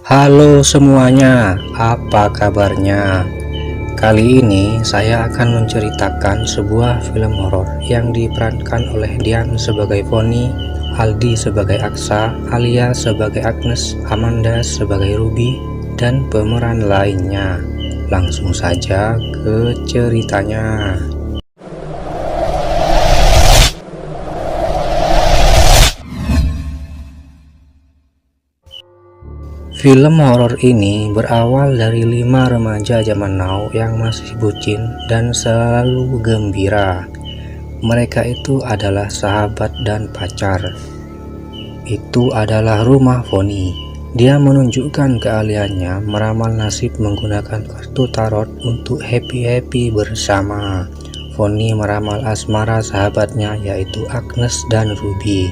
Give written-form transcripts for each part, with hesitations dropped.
Halo semuanya, apa kabarnya? Kali ini saya akan menceritakan sebuah film horor yang diperankan oleh Dian sebagai Foni, Aldi sebagai Aksa, Alia sebagai Agnes, Amanda sebagai Ruby, dan pemeran lainnya. Langsung saja ke ceritanya. Film horor ini berawal dari 5 remaja zaman now yang masih bucin dan selalu gembira. Mereka itu adalah sahabat dan pacar. Itu adalah rumah Foni. Dia menunjukkan keahliannya meramal nasib menggunakan kartu tarot untuk happy-happy bersama. Foni meramal asmara sahabatnya yaitu Agnes dan Ruby.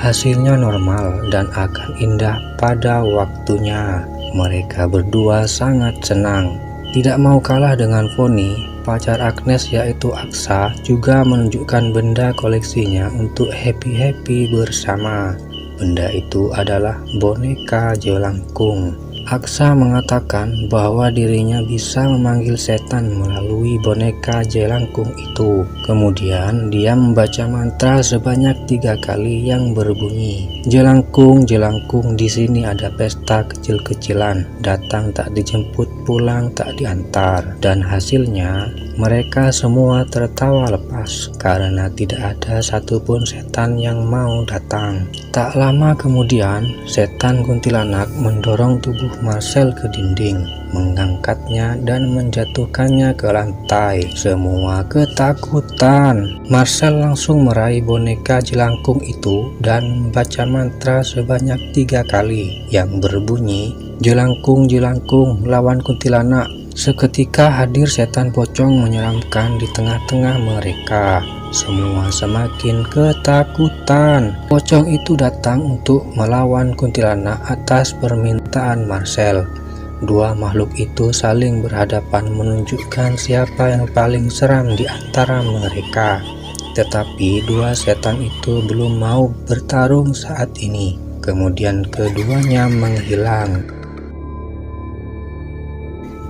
Hasilnya normal dan akan indah pada waktunya. Mereka berdua sangat senang. Tidak mau kalah dengan Foni, pacar Agnes yaitu Aksa juga menunjukkan benda koleksinya untuk happy-happy bersama. Benda itu adalah boneka jelangkung. Aksa mengatakan bahwa dirinya bisa memanggil setan melalui boneka jelangkung itu. Kemudian dia membaca mantra sebanyak 3 kali yang berbunyi, "Jelangkung, jelangkung, di sini ada pesta kecil-kecilan. Datang tak dijemput, pulang tak diantar." Dan hasilnya mereka semua tertawa lepas karena tidak ada satupun setan yang mau datang. Tak lama kemudian, setan kuntilanak mendorong tubuh Marcel ke dinding, mengangkatnya dan menjatuhkannya ke lantai. Semua ketakutan. Marcel langsung meraih boneka jelangkung itu dan membaca mantra sebanyak 3 kali yang berbunyi, "Jelangkung, jelangkung, lawan kuntilanak." Seketika hadir setan pocong menyeramkan di tengah-tengah mereka. Semua semakin ketakutan. Pocong itu datang untuk melawan kuntilanak atas permintaan Marcel. Dua makhluk itu saling berhadapan menunjukkan siapa yang paling seram di antara mereka. Tetapi dua setan itu belum mau bertarung saat ini. Kemudian keduanya menghilang.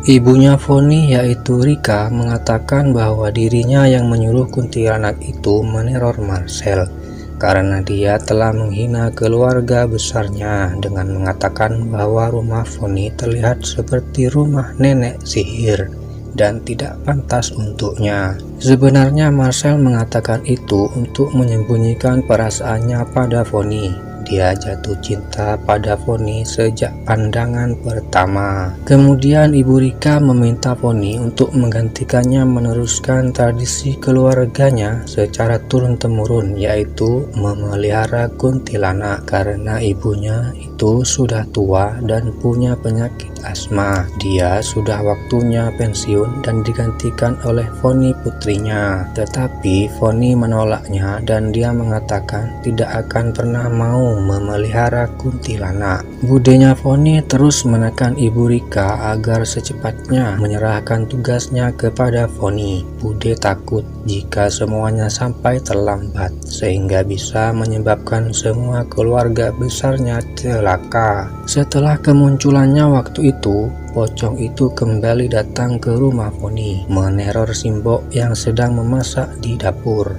Ibunya Foni yaitu Rika mengatakan bahwa dirinya yang menyuruh kuntilanak itu meneror Marcel karena dia telah menghina keluarga besarnya dengan mengatakan bahwa rumah Foni terlihat seperti rumah nenek sihir dan tidak pantas untuknya. Sebenarnya Marcel mengatakan itu untuk menyembunyikan perasaannya pada Foni. Dia jatuh cinta pada Foni sejak pandangan pertama. Kemudian Ibu Rika meminta Foni untuk menggantikannya meneruskan tradisi keluarganya secara turun-temurun, yaitu memelihara kuntilanak karena ibunya itu sudah tua dan punya penyakit asma. Dia sudah waktunya pensiun dan digantikan oleh Foni putrinya. Tetapi Foni menolaknya dan dia mengatakan tidak akan pernah mau memelihara kuntilanak. Budenya Foni terus menekan Ibu Rika agar secepatnya menyerahkan tugasnya kepada Foni. Bude takut jika semuanya sampai terlambat sehingga bisa menyebabkan semua keluarga besarnya celaka. Setelah kemunculannya waktu itu, pocong itu kembali datang ke rumah Foni, meneror Simbok yang sedang memasak di dapur.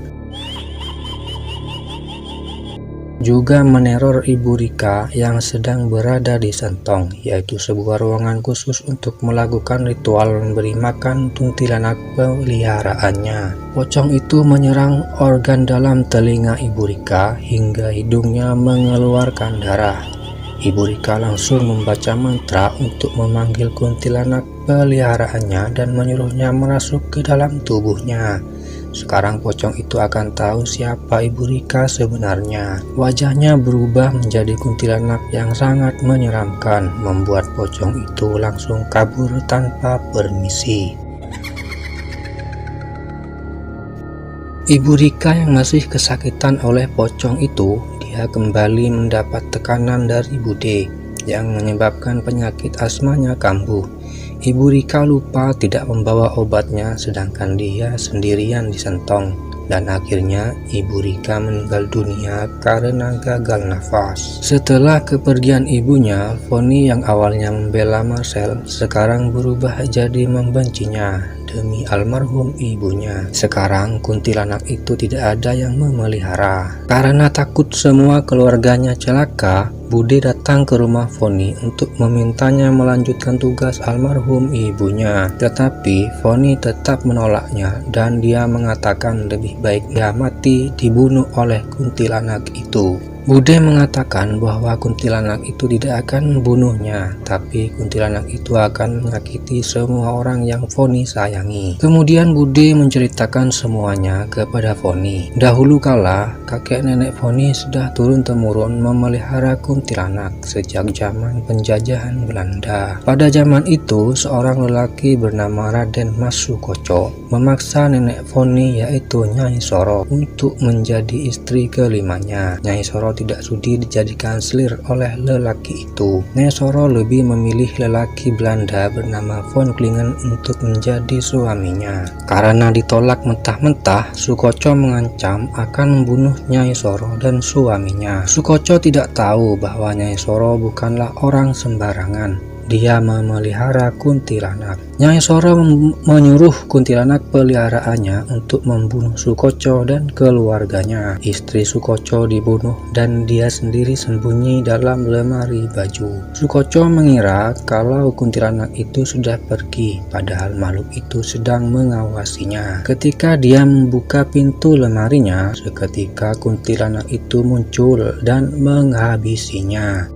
Juga meneror Ibu Rika yang sedang berada di Sentong, yaitu sebuah ruangan khusus untuk melakukan ritual memberi makan kuntilanak peliharaannya. Pocong itu menyerang organ dalam telinga Ibu Rika hingga hidungnya mengeluarkan darah. Ibu Rika langsung membaca mantra untuk memanggil kuntilanak peliharaannya dan menyuruhnya merasuk ke dalam tubuhnya. Sekarang pocong itu akan tahu siapa Ibu Rika sebenarnya. Wajahnya berubah menjadi kuntilanak yang sangat menyeramkan, membuat pocong itu langsung kabur tanpa permisi. Ibu Rika yang masih kesakitan oleh pocong itu, dia kembali mendapat tekanan dari Bude yang menyebabkan penyakit asmanya kambuh. Ibu Rika lupa tidak membawa obatnya sedangkan dia sendirian di Sentong. dan akhirnya Ibu Rika meninggal dunia karena gagal nafas. Setelah kepergian ibunya, Fonny yang awalnya membela Marcel sekarang berubah jadi membencinya demi almarhum ibunya. Sekarang kuntilanak itu tidak ada yang memelihara. Karena takut semua keluarganya celaka, Bude datang ke rumah Fonny untuk memintanya melanjutkan tugas almarhum ibunya. Tetapi Fonny tetap menolaknya dan dia mengatakan lebih baik dia mati dibunuh oleh kuntilanak itu. Bude mengatakan bahwa kuntilanak itu tidak akan membunuhnya, tapi kuntilanak itu akan menyakiti semua orang yang Fonny sayangi. Kemudian Bude menceritakan semuanya kepada Fonny. Dahulu kala, kakek nenek Fonny sudah turun-temurun memelihara kuntilanak sejak zaman penjajahan Belanda. Pada zaman itu, seorang lelaki bernama Raden Mas Sukoco memaksa nenek Fonny yaitu Nyai Soro untuk menjadi istri kelimanya. Nyai Soro tidak sudi dijadikan selir oleh lelaki itu. Nyai Soro lebih memilih lelaki Belanda bernama Von Klingen untuk menjadi suaminya. Karena ditolak mentah-mentah, Sukoco mengancam akan membunuh Nyai Soro dan suaminya. Sukoco tidak tahu bahwa Nyai Soro bukanlah orang sembarangan. Dia memelihara kuntilanak. Nyai Soro menyuruh kuntilanak peliharaannya untuk membunuh Sukoco dan keluarganya. Istri Sukoco dibunuh dan dia sendiri sembunyi dalam lemari baju. Sukoco mengira kalau kuntilanak itu sudah pergi, padahal makhluk itu sedang mengawasinya. Ketika dia membuka pintu lemarinya, seketika kuntilanak itu muncul dan menghabisinya.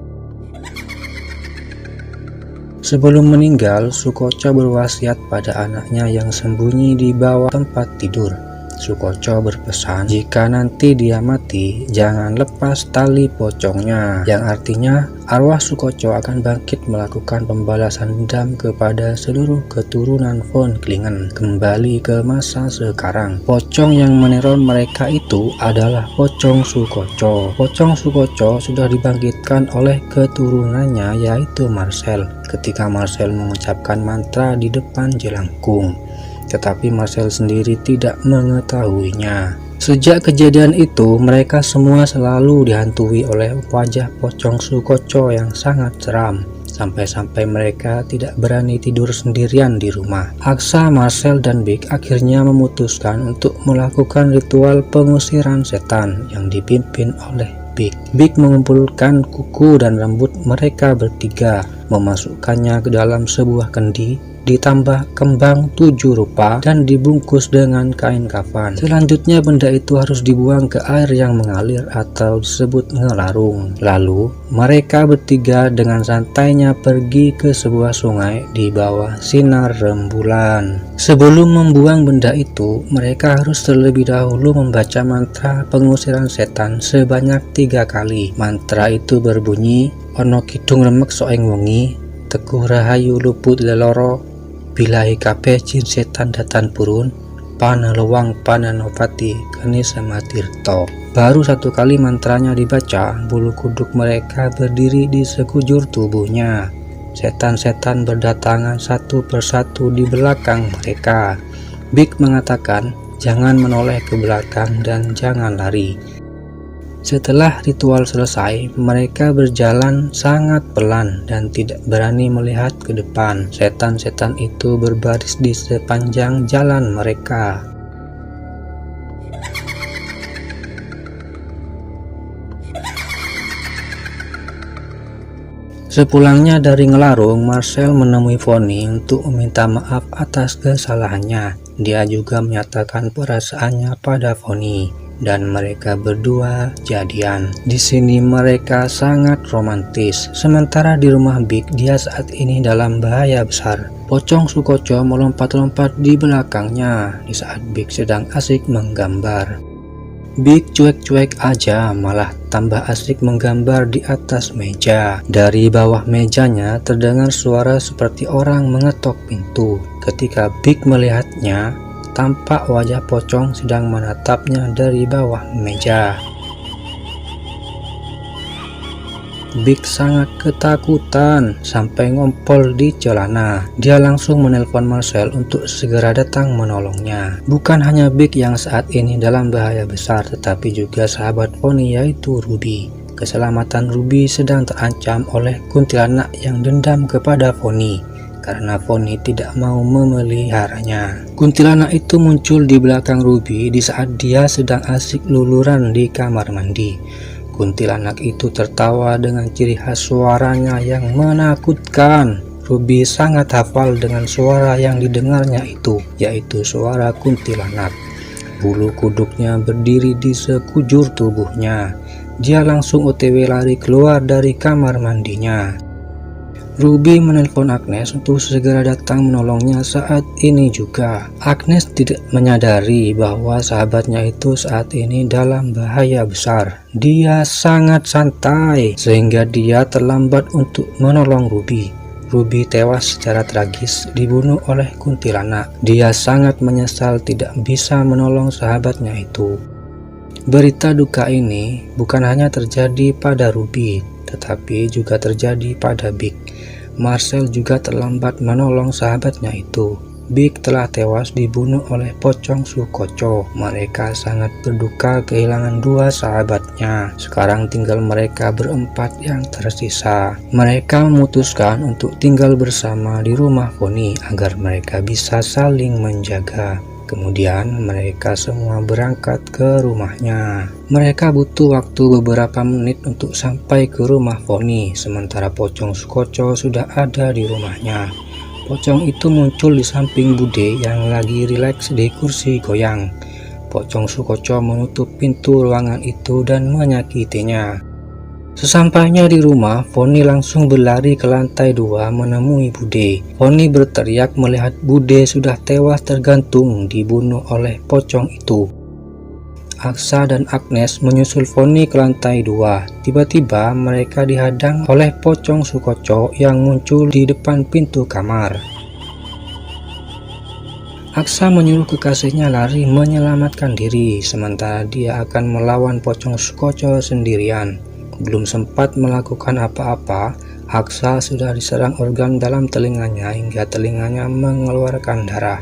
Sebelum meninggal, Sukoco berwasiat pada anaknya yang sembunyi di bawah tempat tidur. Sukoco berpesan, jika nanti dia mati, jangan lepas tali pocongnya, yang artinya arwah Sukoco akan bangkit melakukan pembalasan dendam kepada seluruh keturunan Von Klingen. Kembali ke masa sekarang, pocong yang meneror mereka itu adalah pocong Sukoco. Pocong Sukoco sudah dibangkitkan oleh keturunannya yaitu Marcel, ketika Marcel mengucapkan mantra di depan jelangkung. Tetapi Marcel sendiri tidak mengetahuinya. Sejak kejadian itu, mereka semua selalu dihantui oleh wajah pocong Sukoco yang sangat seram. Sampai-sampai mereka tidak berani tidur sendirian di rumah. Aksa, Marcel, dan Big akhirnya memutuskan untuk melakukan ritual pengusiran setan yang dipimpin oleh Big. Big mengumpulkan kuku dan rambut mereka bertiga, memasukkannya ke dalam sebuah kendi, ditambah kembang 7 rupa dan dibungkus dengan kain kafan. Selanjutnya benda itu harus dibuang ke air yang mengalir atau disebut ngelarung. Lalu mereka bertiga dengan santainya pergi ke sebuah sungai di bawah sinar rembulan. Sebelum membuang benda itu, mereka harus terlebih dahulu membaca mantra pengusiran setan sebanyak 3 kali. Mantra itu berbunyi, ono kidung remek soeng wengi, teguh rahayu luput leloro, bilahi kabeh jin setan datan purun, pana lewang pana novati keni sama tirto. Baru 1 kali mantranya dibaca, bulu kuduk mereka berdiri di sekujur tubuhnya. Setan-setan berdatangan satu persatu di belakang mereka. Big mengatakan, jangan menoleh ke belakang dan jangan lari. Setelah ritual selesai, mereka berjalan sangat pelan dan tidak berani melihat ke depan. Setan-setan itu berbaris di sepanjang jalan mereka. Sepulangnya dari ngelarung, Marcel menemui Fonny untuk meminta maaf atas kesalahannya. Dia juga menyatakan perasaannya pada Fonny. Dan mereka berdua jadian. Di sini mereka sangat romantis. Sementara di rumah Big, dia saat ini dalam bahaya besar. Pocong Sukoco melompat-lompat di belakangnya di saat Big sedang asik menggambar. Big cuek-cuek aja, malah tambah asik menggambar di atas meja. Dari bawah mejanya terdengar suara seperti orang mengetok pintu. Ketika Big melihatnya, tampak wajah pocong sedang menatapnya dari bawah meja. Big sangat ketakutan sampai ngompol di celana. Dia langsung menelpon Marcel untuk segera datang menolongnya. Bukan hanya Big yang saat ini dalam bahaya besar, tetapi juga sahabat Fonny yaitu Ruby. Keselamatan Ruby sedang terancam oleh kuntilanak yang dendam kepada Fonny karena Fonny tidak mau memeliharanya. Kuntilanak itu muncul di belakang Ruby di saat dia sedang asik luluran di kamar mandi. Kuntilanak itu tertawa dengan ciri khas suaranya yang menakutkan. Ruby sangat hafal dengan suara yang didengarnya itu, yaitu suara kuntilanak. Bulu kuduknya berdiri di sekujur tubuhnya. Dia langsung OTW lari keluar dari kamar mandinya. Ruby menelpon Agnes untuk segera datang menolongnya saat ini juga. Agnes tidak menyadari bahwa sahabatnya itu saat ini dalam bahaya besar. Dia sangat santai sehingga dia terlambat untuk menolong Ruby. Ruby tewas secara tragis dibunuh oleh kuntilanak. Dia sangat menyesal tidak bisa menolong sahabatnya itu. Berita duka ini bukan hanya terjadi pada Ruby, tetapi juga terjadi pada Big. Marcel juga terlambat menolong sahabatnya itu. Big telah tewas dibunuh oleh pocong Sukoco. Mereka sangat berduka kehilangan dua sahabatnya. Sekarang tinggal mereka berempat yang tersisa. Mereka memutuskan untuk tinggal bersama di rumah Fonny agar mereka bisa saling menjaga. Kemudian mereka semua berangkat ke rumahnya. Mereka butuh waktu beberapa menit untuk sampai ke rumah Fonny, sementara pocong Sukoco sudah ada di rumahnya. Pocong itu muncul di samping Bude yang lagi rileks di kursi goyang. Pocong Sukoco menutup pintu ruangan itu dan menyakitinya. Sesampainya di rumah, Fonny langsung berlari ke lantai 2 menemui Bude. Fonny berteriak melihat Bude sudah tewas tergantung dibunuh oleh pocong itu. Aksa dan Agnes menyusul Fonny ke lantai 2. Tiba-tiba mereka dihadang oleh pocong Sukoco yang muncul di depan pintu kamar. Aksa menyuruh kekasihnya lari menyelamatkan diri, sementara dia akan melawan pocong Sukoco sendirian. Belum sempat melakukan apa-apa, Aksa sudah diserang organ dalam telinganya hingga telinganya mengeluarkan darah.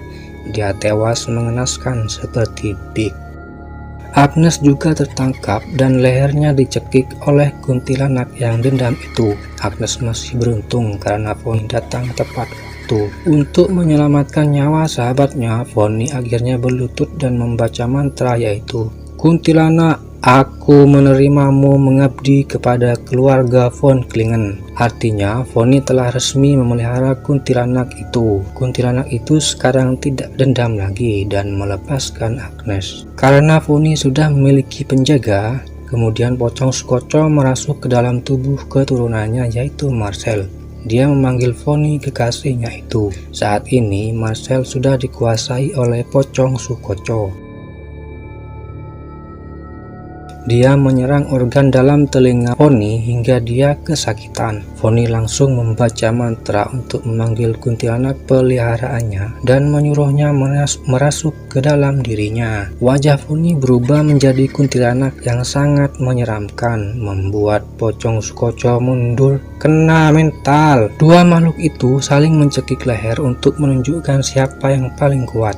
Dia tewas mengenaskan seperti Big. Agnes juga tertangkap dan lehernya dicekik oleh kuntilanak yang dendam itu. Agnes masih beruntung karena Fonny datang tepat waktu. Untuk menyelamatkan nyawa sahabatnya, Fonny akhirnya berlutut dan membaca mantra yaitu, "Kuntilanak, aku menerimamu mengabdi kepada keluarga von Klingen." Artinya, Fonny telah resmi memelihara kuntilanak itu. Kuntilanak itu sekarang tidak dendam lagi dan melepaskan Agnes. Karena Fonny sudah memiliki penjaga, kemudian pocong Sukoco merasuk ke dalam tubuh keturunannya yaitu Marcel. Dia memanggil Fonny kekasihnya itu. Saat ini, Marcel sudah dikuasai oleh pocong Sukoco. Dia menyerang organ dalam telinga Fonny hingga dia kesakitan. Fonny langsung membaca mantra untuk memanggil kuntilanak peliharaannya dan menyuruhnya merasuk ke dalam dirinya. Wajah Fonny berubah menjadi kuntilanak yang sangat menyeramkan, membuat pocong Sukoco mundur kena mental. Dua makhluk itu saling mencekik leher untuk menunjukkan siapa yang paling kuat.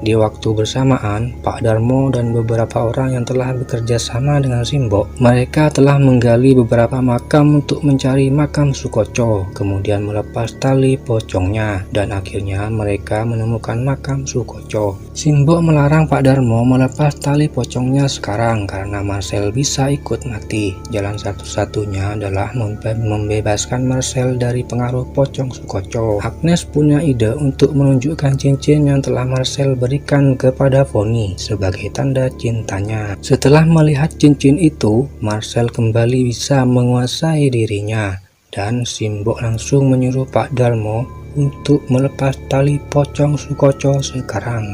Di waktu bersamaan, Pak Darmo dan beberapa orang yang telah bekerja sama dengan Simbok, mereka telah menggali beberapa makam untuk mencari makam Sukoco, kemudian melepas tali pocongnya, dan akhirnya mereka menemukan makam Sukoco. Simbok melarang Pak Darmo melepas tali pocongnya sekarang karena Marcel bisa ikut mati. Jalan satu-satunya adalah membebaskan Marcel dari pengaruh pocong Sukoco. Agnes punya ide untuk menunjukkan cincin yang telah Marcel berikan kepada Fonny sebagai tanda cintanya. Setelah melihat cincin itu, Marcel kembali bisa menguasai dirinya, dan Simbok langsung menyuruh Pak Darmo untuk melepas tali pocong Sukoco sekarang.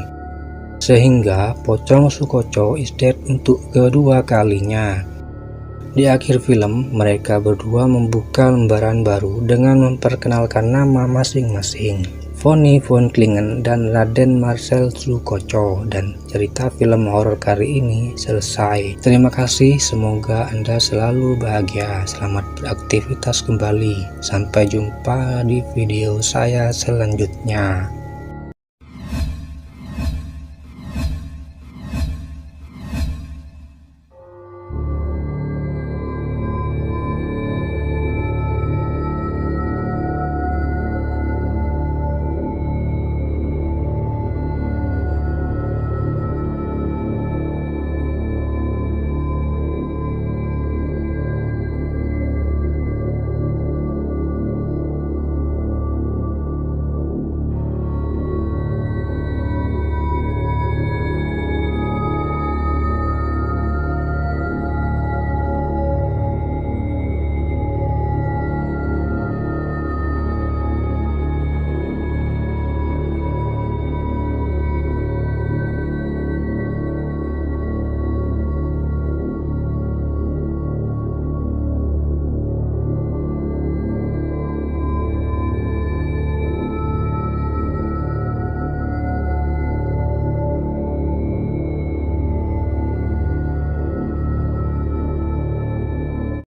Sehingga pocong Sukoco is dead untuk kedua kalinya. Di akhir film, mereka berdua membuka lembaran baru dengan memperkenalkan nama masing-masing. Fonny von Klingen dan Raden Marcel Sukoco, dan cerita film horor kali ini selesai. Terima kasih, semoga Anda selalu bahagia. Selamat beraktivitas kembali. Sampai jumpa di video saya selanjutnya.